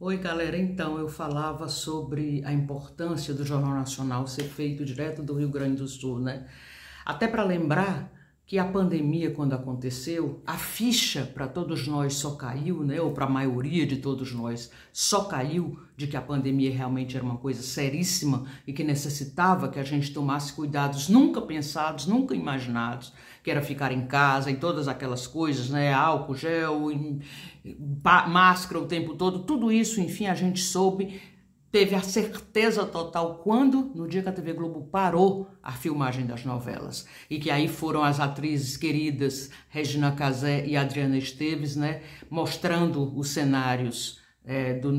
Oi, galera. Então, eu falava sobre a importância do Jornal Nacional ser feito direto do Rio Grande do Sul, né? Até para lembrar que a pandemia, quando aconteceu, a ficha para todos nós só caiu, né? Ou para a maioria de todos nós só caiu de que a pandemia realmente era uma coisa seríssima e que necessitava que a gente tomasse cuidados nunca pensados, nunca imaginados, que era ficar em casa e todas aquelas coisas, né? Álcool, gel, máscara o tempo todo, tudo isso, enfim, a gente soube. Teve a certeza total quando, no dia que a TV Globo parou a filmagem das novelas. E que aí foram as atrizes queridas Regina Casé e Adriana Esteves, né, mostrando os cenários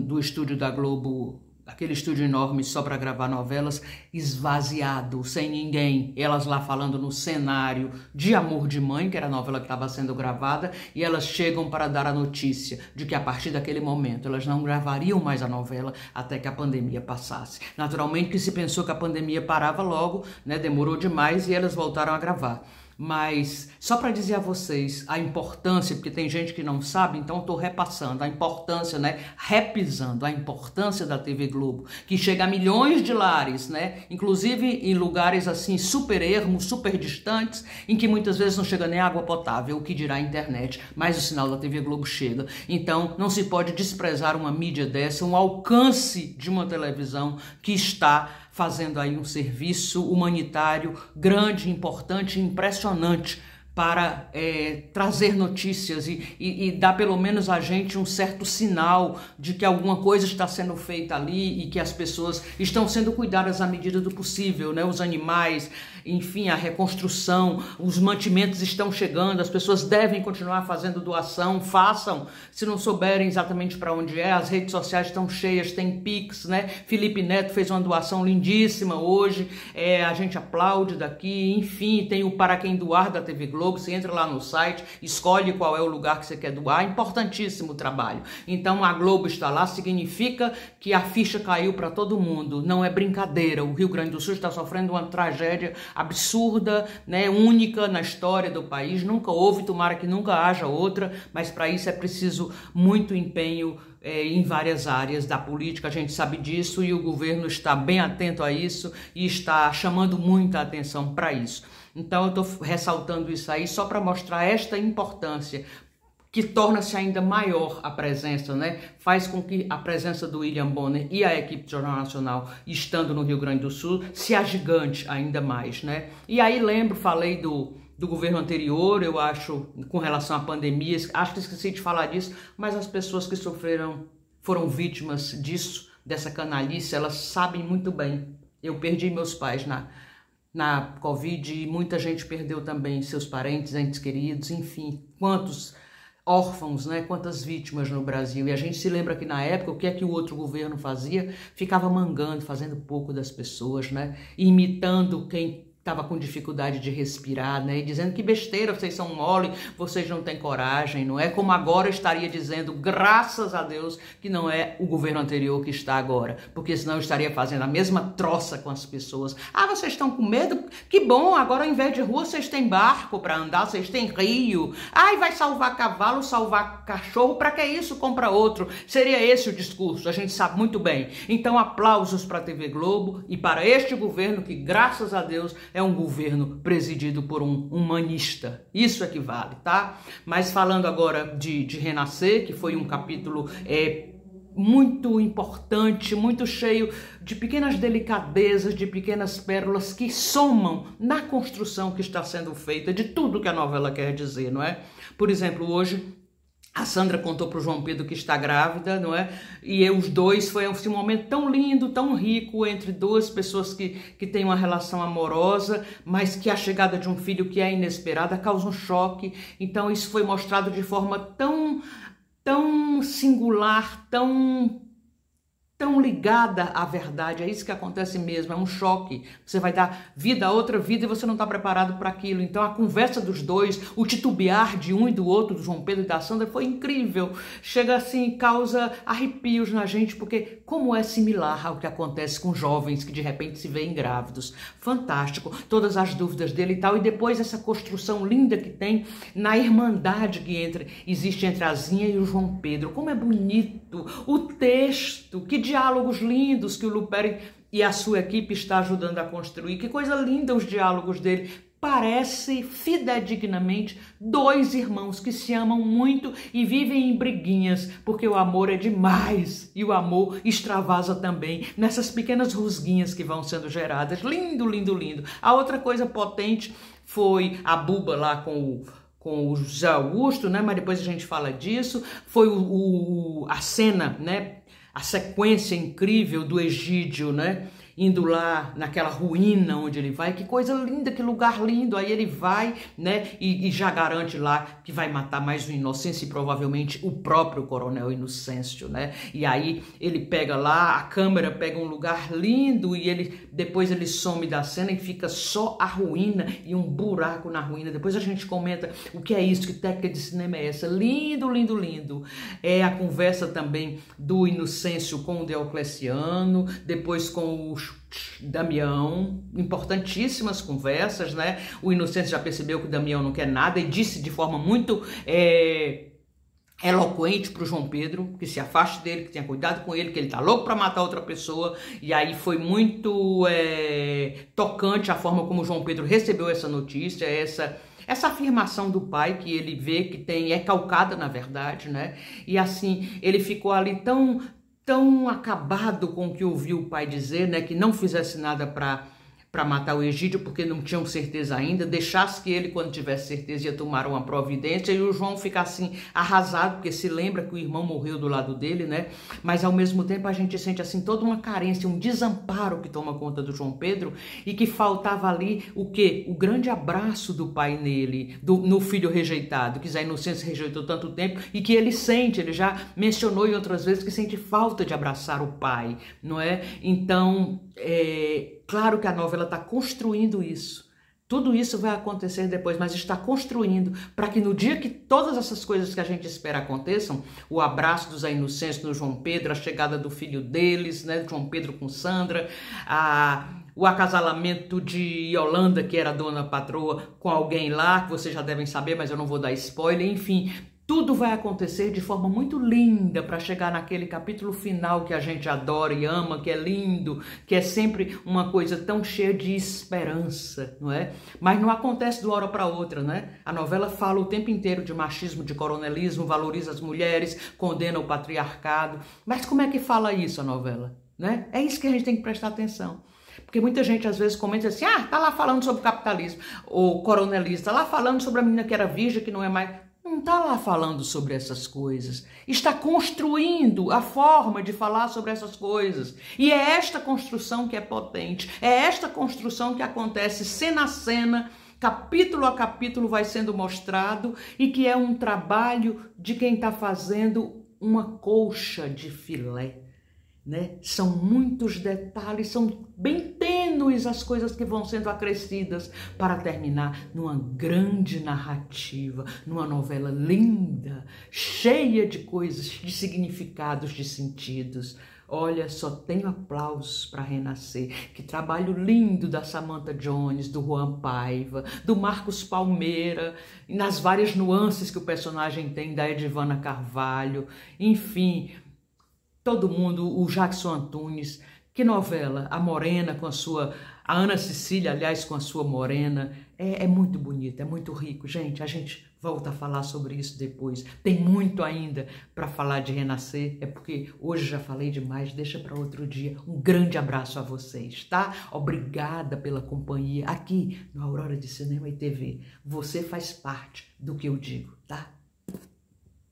do estúdio da Globo, aquele estúdio enorme só para gravar novelas, esvaziado, sem ninguém. Elas lá falando no cenário de Amor de Mãe, que era a novela que estava sendo gravada, e elas chegam para dar a notícia de que a partir daquele momento elas não gravariam mais a novela até que a pandemia passasse. Naturalmente que se pensou que a pandemia parava logo, né, demorou demais e elas voltaram a gravar. Mas só para dizer a vocês a importância, porque tem gente que não sabe, então estou repassando a importância, né, repisando a importância da TV Globo, que chega a milhões de lares, né, inclusive em lugares assim super ermos, super distantes, em que muitas vezes não chega nem água potável, o que dirá a internet, mas o sinal da TV Globo chega. Então não se pode desprezar uma mídia dessa, um alcance de uma televisão que está fazendo aí um serviço humanitário grande, importante, impressionante para trazer notícias e dar pelo menos a gente um certo sinal de que alguma coisa está sendo feita ali e que as pessoas estão sendo cuidadas à medida do possível, né? Os animais, enfim, a reconstrução, os mantimentos estão chegando, as pessoas devem continuar fazendo doação, façam, se não souberem exatamente para onde é, as redes sociais estão cheias, tem Pix, né? Felipe Neto fez uma doação lindíssima hoje, a gente aplaude daqui, enfim, tem o Para Quem Doar da TV Globo. Você entra lá no site, escolhe qual é o lugar que você quer doar, importantíssimo o trabalho. Então a Globo está lá, significa que a ficha caiu para todo mundo, não é brincadeira. O Rio Grande do Sul está sofrendo uma tragédia absurda, né, única na história do país, nunca houve, tomara que nunca haja outra, mas para isso é preciso muito empenho em várias áreas da política, a gente sabe disso e o governo está bem atento a isso e está chamando muita atenção para isso. Então eu estou ressaltando isso aí só para mostrar esta importância, que torna-se ainda maior a presença, né? Faz com que a presença do William Bonner e a equipe do Jornal Nacional, estando no Rio Grande do Sul, se agigante ainda mais, né? E aí falei do governo anterior, eu acho, com relação à pandemia, acho que esqueci de falar disso, mas as pessoas que foram vítimas disso, dessa canalice, elas sabem muito bem. Eu perdi meus pais na Covid e muita gente perdeu também seus parentes, entes queridos, enfim, quantos órfãos, né? Quantas vítimas no Brasil. E a gente se lembra que na época o que é que o outro governo fazia? Ficava mangando, fazendo pouco das pessoas, né? Imitando quem estava com dificuldade de respirar, né? E dizendo que besteira, vocês são mole, vocês não têm coragem, não é? Como agora estaria dizendo, graças a Deus, que não é o governo anterior que está agora, porque senão eu estaria fazendo a mesma troça com as pessoas. Ah, vocês estão com medo? Que bom, agora ao invés de rua vocês têm barco para andar, vocês têm rio. Ai, vai salvar cavalo, salvar cachorro, para que isso? Compra outro. Seria esse o discurso, a gente sabe muito bem. Então aplausos para a TV Globo e para este governo que, graças a Deus, é um governo presidido por um humanista. Isso é que vale, tá? Mas falando agora de Renascer, que foi um capítulo muito importante, muito cheio de pequenas delicadezas, de pequenas pérolas que somam na construção que está sendo feita de tudo que a novela quer dizer, não é? Por exemplo, hoje a Sandra contou para o João Pedro que está grávida, não é? E os dois, foi um momento tão lindo, tão rico, entre duas pessoas que têm uma relação amorosa, mas que a chegada de um filho que é inesperada causa um choque. Então isso foi mostrado de forma tão singular, tão ligada à verdade. É isso que acontece mesmo, é um choque. Você vai dar vida a outra vida e você não está preparado para aquilo. Então a conversa dos dois, o titubear de um e do outro, do João Pedro e da Sandra, foi incrível. Chega assim, causa arrepios na gente, porque como é similar ao que acontece com jovens que de repente se veem grávidos. Fantástico, todas as dúvidas dele e tal, e depois essa construção linda que tem na irmandade que existe entre a Zinha e o João Pedro. Como é bonito foto, o texto, que diálogos lindos que o Luperi e a sua equipe está ajudando a construir. Que coisa linda os diálogos dele. Parece fidedignamente dois irmãos que se amam muito e vivem em briguinhas, porque o amor é demais e o amor extravasa também nessas pequenas rusguinhas que vão sendo geradas. Lindo, lindo, lindo. A outra coisa potente foi a Buba lá com o José Augusto, né? Mas depois a gente fala disso. Foi a cena, né? A sequência incrível do Egídio, né? Indo lá naquela ruína onde ele vai, que coisa linda, que lugar lindo. Aí ele vai, né, e já garante lá que vai matar mais um Inocêncio e provavelmente o próprio Coronel Inocêncio, né? E aí ele pega lá, a câmera pega um lugar lindo e depois ele some da cena e fica só a ruína e um buraco na ruína. Depois a gente comenta o que é isso, que técnica de cinema é essa. Lindo, lindo, lindo. É a conversa também do Inocêncio com o Diocleciano, depois com o Damião, importantíssimas conversas, né? O Inocêncio já percebeu que o Damião não quer nada e disse de forma muito eloquente para o João Pedro que se afaste dele, que tenha cuidado com ele, que ele tá louco para matar outra pessoa. E aí foi muito tocante a forma como o João Pedro recebeu essa notícia, essa afirmação do pai que ele vê que é calcada na verdade, né? E assim, ele ficou ali tão acabado com o que ouviu o pai dizer, né, que não fizesse nada para matar o Egídio, porque não tinham certeza ainda, deixasse que ele, quando tivesse certeza, ia tomar uma providência, e o João fica assim, arrasado, porque se lembra que o irmão morreu do lado dele, né, mas ao mesmo tempo a gente sente assim toda uma carência, um desamparo que toma conta do João Pedro, e que faltava ali o quê? O grande abraço do pai nele, no filho rejeitado, que Zé Inocêncio rejeitou tanto tempo, e que ele sente, ele já mencionou em outras vezes que sente falta de abraçar o pai, não é? Então, claro que a novela está construindo isso. Tudo isso vai acontecer depois, mas está construindo para que no dia que todas essas coisas que a gente espera aconteçam, o abraço dos Inocêncios no João Pedro, a chegada do filho deles, né, João Pedro com Sandra, o acasalamento de Yolanda, que era a dona patroa, com alguém lá, que vocês já devem saber, mas eu não vou dar spoiler, enfim. Tudo vai acontecer de forma muito linda para chegar naquele capítulo final que a gente adora e ama, que é lindo, que é sempre uma coisa tão cheia de esperança, não é? Mas não acontece de uma hora para outra, né? A novela fala o tempo inteiro de machismo, de coronelismo, valoriza as mulheres, condena o patriarcado. Mas como é que fala isso a novela, né? É isso que a gente tem que prestar atenção. Porque muita gente às vezes comenta assim, tá lá falando sobre capitalismo, ou coronelista, tá lá falando sobre a menina que era virgem, que não é mais... Não está lá falando sobre essas coisas, está construindo a forma de falar sobre essas coisas. E é esta construção que é potente, é esta construção que acontece cena a cena, capítulo a capítulo vai sendo mostrado e que é um trabalho de quem está fazendo uma colcha de filé. Né? São muitos detalhes, são bem tênues as coisas que vão sendo acrescidas para terminar numa grande narrativa, numa novela linda, cheia de coisas, de significados, de sentidos. Olha, só tenho aplausos para Renascer. Que trabalho lindo da Samantha Jones, do Juan Paiva, do Marcos Palmeira, nas várias nuances que o personagem tem da Edivana Carvalho, enfim... Todo mundo, o Jackson Antunes, que novela, a Morena com a Ana Cecília, aliás, com a sua Morena, é muito bonito, é muito rico. Gente, a gente volta a falar sobre isso depois. Tem muito ainda para falar de Renascer, é porque hoje já falei demais, deixa para outro dia. Um grande abraço a vocês, tá? Obrigada pela companhia aqui no Aurora de Cinema e TV. Você faz parte do que eu digo, tá?